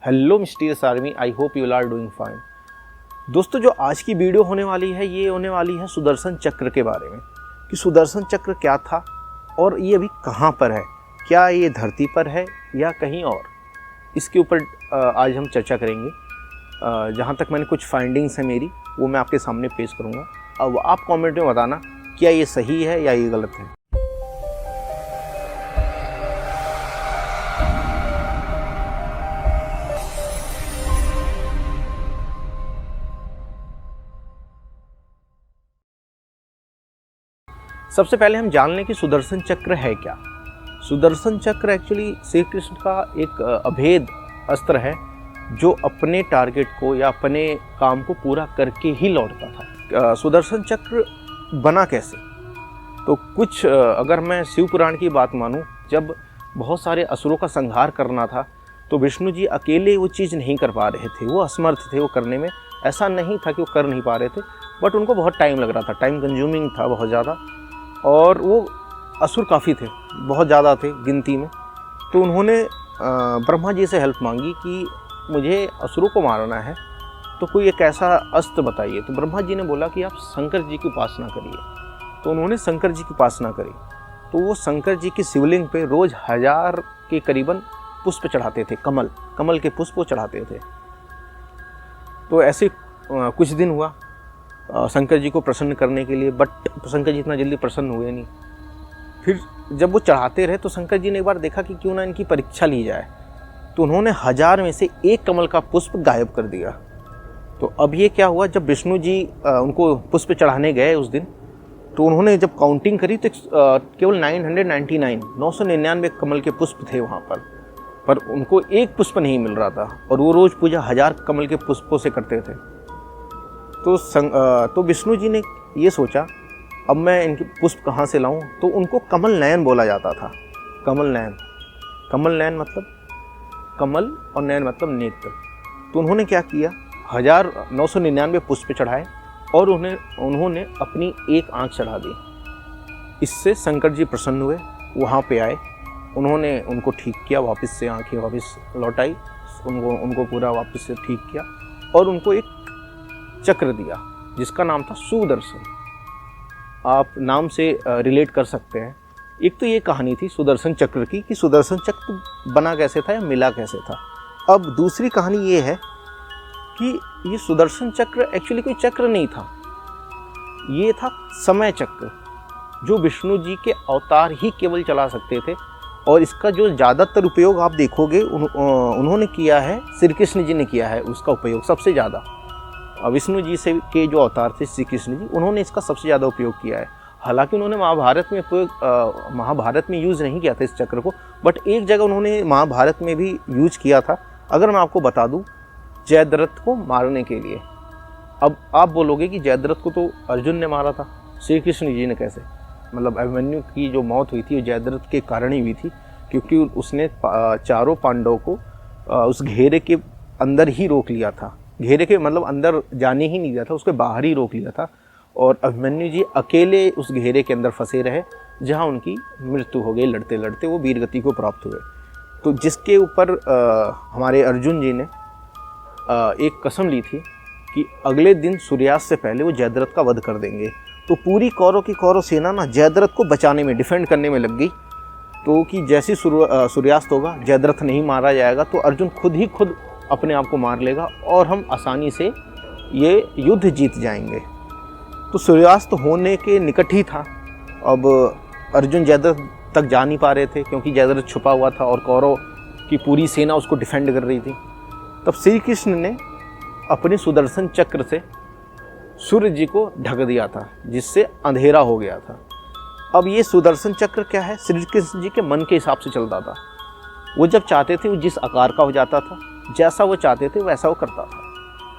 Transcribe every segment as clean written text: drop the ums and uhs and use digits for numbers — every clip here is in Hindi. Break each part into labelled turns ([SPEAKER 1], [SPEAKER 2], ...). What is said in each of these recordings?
[SPEAKER 1] Hello mysterious army, I hope you are doing fine. दोस्तों, जो आज की वीडियो होने वाली है ये होने वाली है सुदर्शन चक्र के बारे में कि सुदर्शन चक्र क्या था और ये अभी कहाँ पर है, क्या ये धरती पर है या कहीं और। इसके ऊपर आज हम चर्चा करेंगे। जहाँ तक मैंने कुछ फाइंडिंग्स हैं मेरी, वो मैं आपके सामने पेश करूँगा। अब आप कमेंट में बताना क्या ये सही है या ये गलत है। सबसे पहले हम जान लें कि सुदर्शन चक्र है क्या। सुदर्शन चक्र एक्चुअली श्री कृष्ण का एक अभेद अस्त्र है जो अपने टारगेट को या अपने काम को पूरा करके ही लौटता था। सुदर्शन चक्र बना कैसे, तो कुछ अगर मैं शिव पुराण की बात मानूं, जब बहुत सारे असुरों का संहार करना था तो विष्णु जी अकेले वो चीज़ नहीं कर पा रहे थे, वो असमर्थ थे वो करने में। ऐसा नहीं था कि वो कर नहीं पा रहे थे, बट उनको बहुत टाइम लग रहा था, टाइम कंज्यूमिंग था बहुत ज़्यादा, और वो असुर काफ़ी थे, बहुत ज़्यादा थे गिनती में। तो उन्होंने ब्रह्मा जी से हेल्प मांगी कि मुझे असुरों को मारना है, तो कोई एक ऐसा अस्त्र बताइए। तो ब्रह्मा जी ने बोला कि आप शंकर जी की उपासना करिए। तो उन्होंने शंकर जी की उपासना करी। तो वो शंकर जी की शिवलिंग पे रोज़ 1000 के करीबन पुष्प चढ़ाते थे, कमल के पुष्प वो चढ़ाते थे। तो ऐसे कुछ दिन हुआ शंकर जी को प्रसन्न करने के लिए, बट शंकर जी इतना जल्दी प्रसन्न हुए नहीं। फिर जब वो चढ़ाते रहे तो शंकर जी ने एक बार देखा कि क्यों ना इनकी परीक्षा ली जाए। तो उन्होंने 1000 में से एक कमल का पुष्प गायब कर दिया। तो अब ये क्या हुआ, जब विष्णु जी उनको पुष्प चढ़ाने गए उस दिन, तो उन्होंने जब काउंटिंग करी तो केवल 999 कमल के पुष्प थे वहाँ पर उनको एक पुष्प नहीं मिल रहा था, और वो रोज़ पूजा 1000 कमल के पुष्पों से करते थे। तो विष्णु जी ने ये सोचा, अब मैं इनके पुष्प कहाँ से लाऊं। तो उनको कमल नयन बोला जाता था। कमल नयन मतलब कमल और नयन मतलब नेत्र। तो उन्होंने क्या किया, 999 पुष्प चढ़ाए और उन्होंने अपनी एक आँख चढ़ा दी। इससे शंकर जी प्रसन्न हुए, वहाँ पे आए, उन्होंने उनको ठीक किया, वापस से आँखें वापस लौटाई, उनको पूरा वापस से ठीक किया और उनको एक चक्र दिया जिसका नाम था सुदर्शन। आप नाम से रिलेट कर सकते हैं। एक तो ये कहानी थी सुदर्शन चक्र की कि सुदर्शन चक्र बना कैसे था या मिला कैसे था। अब दूसरी कहानी ये है कि ये सुदर्शन चक्र एक्चुअली कोई चक्र नहीं था, ये था समय चक्र जो विष्णु जी के अवतार ही केवल चला सकते थे। और इसका जो ज़्यादातर उपयोग आप देखोगे उन्होंने किया है, श्री कृष्ण जी ने किया है उसका उपयोग सबसे ज़्यादा। विष्णु जी से के जो अवतार थे श्री कृष्ण जी, उन्होंने इसका सबसे ज़्यादा उपयोग किया है। हालांकि उन्होंने महाभारत में यूज़ नहीं किया था इस चक्र को, बट एक जगह उन्होंने महाभारत में भी यूज किया था। अगर मैं आपको बता दूं, जयद्रथ को मारने के लिए। अब आप बोलोगे कि जयद्रथ को तो अर्जुन ने मारा था, श्री कृष्ण जी ने कैसे? मतलब अभिमन्यु की जो मौत हुई थी वो जयद्रथ के कारण ही हुई थी, क्योंकि उसने चारों पांडवों को उस घेरे के अंदर ही रोक लिया था। घेरे के मतलब अंदर जाने ही नहीं दिया था, उसके बाहर ही रोक लिया था, और अभिमन्यु जी अकेले उस घेरे के अंदर फंसे रहे, जहां उनकी मृत्यु हो गई। लड़ते लड़ते वो वीर गति को प्राप्त हुए। तो जिसके ऊपर हमारे अर्जुन जी ने एक कसम ली थी कि अगले दिन सूर्यास्त से पहले वो जयद्रथ का वध कर देंगे। तो पूरी कौरव की कौरव सेना ना जयद्रथ को बचाने में, डिफेंड करने में लग गई। तो कि जैसे सूर्यास्त होगा, जयद्रथ नहीं मारा जाएगा तो अर्जुन खुद अपने आप को मार लेगा और हम आसानी से ये युद्ध जीत जाएंगे। तो सूर्यास्त होने के निकट ही था। अब अर्जुन जयद्रथ तक जा नहीं पा रहे थे क्योंकि जयद्रथ छुपा हुआ था और कौरव की पूरी सेना उसको डिफेंड कर रही थी। तब श्री कृष्ण ने अपने सुदर्शन चक्र से सूर्य जी को ढक दिया था, जिससे अंधेरा हो गया था। अब ये सुदर्शन चक्र क्या है, श्री कृष्ण जी के मन के हिसाब से चलता था। वो जब चाहते थे वो जिस आकार का हो जाता था, जैसा वो चाहते थे वैसा वो करता था।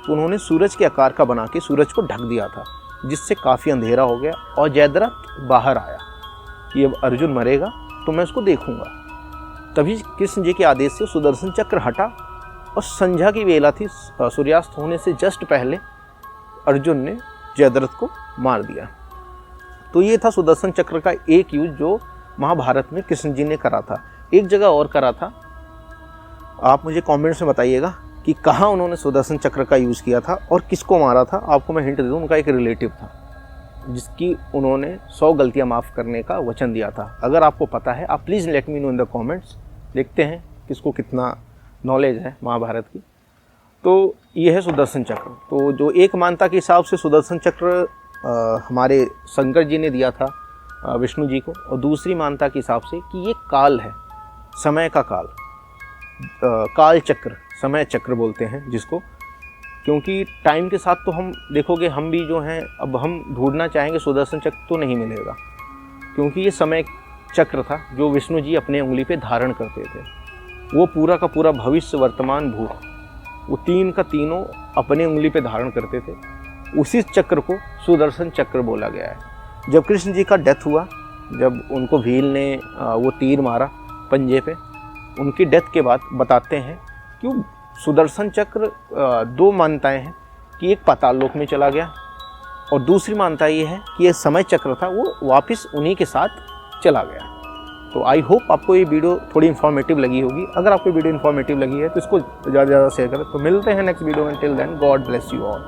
[SPEAKER 1] तो उन्होंने सूरज के आकार का बना के सूरज को ढक दिया था, जिससे काफ़ी अंधेरा हो गया और जयद्रथ बाहर आया कि अब अर्जुन मरेगा तो मैं उसको देखूंगा। तभी कृष्ण जी के आदेश से सुदर्शन चक्र हटा और संध्या की वेला थी, सूर्यास्त होने से जस्ट पहले अर्जुन ने जयद्रथ को मार दिया। तो ये था सुदर्शन चक्र का एक यूज जो महाभारत में कृष्ण जी ने करा था। एक जगह और करा था, आप मुझे कमेंट्स में बताइएगा कि कहाँ उन्होंने सुदर्शन चक्र का यूज़ किया था और किसको मारा था। आपको मैं हिंट दे दूँ, उनका एक रिलेटिव था जिसकी उन्होंने 100 गलतियाँ माफ़ करने का वचन दिया था। अगर आपको पता है आप please let me know in the comments. देखते हैं किसको कितना नॉलेज है महाभारत की। तो ये है सुदर्शन चक्र। तो जो एक मान्यता के हिसाब से सुदर्शन चक्र हमारे शंकर जी ने दिया था विष्णु जी को, और दूसरी मान्यता के हिसाब से कि ये काल है, समय का काल, काल चक्र, समय चक्र बोलते हैं जिसको। क्योंकि टाइम के साथ तो हम देखोगे हम भी जो हैं, अब हम ढूंढना चाहेंगे सुदर्शन चक्र तो नहीं मिलेगा, क्योंकि ये समय चक्र था जो विष्णु जी अपने उंगली पे धारण करते थे। वो पूरा का पूरा भविष्य, वर्तमान, भूत, वो तीन का तीनों अपने उंगली पे धारण करते थे। उसी चक्र को सुदर्शन चक्र बोला गया है। जब कृष्ण जी का डेथ हुआ, जब उनको भील ने वो तीर मारा पंजे पे, उनकी डेथ के बाद बताते हैं कि सुदर्शन चक्र दो मान्यताएं हैं कि एक पाताल लोक में चला गया और दूसरी मान्यता ये है कि ये समय चक्र था वो वापस उन्हीं के साथ चला गया। तो आई होप आपको ये वीडियो थोड़ी इन्फॉर्मेटिव लगी होगी। अगर आपको वीडियो इन्फॉर्मेटिव लगी है तो इसको ज़्यादा से ज़्यादा शेयर करें। तो मिलते हैं नेक्स्ट वीडियो में। Till then God bless you all.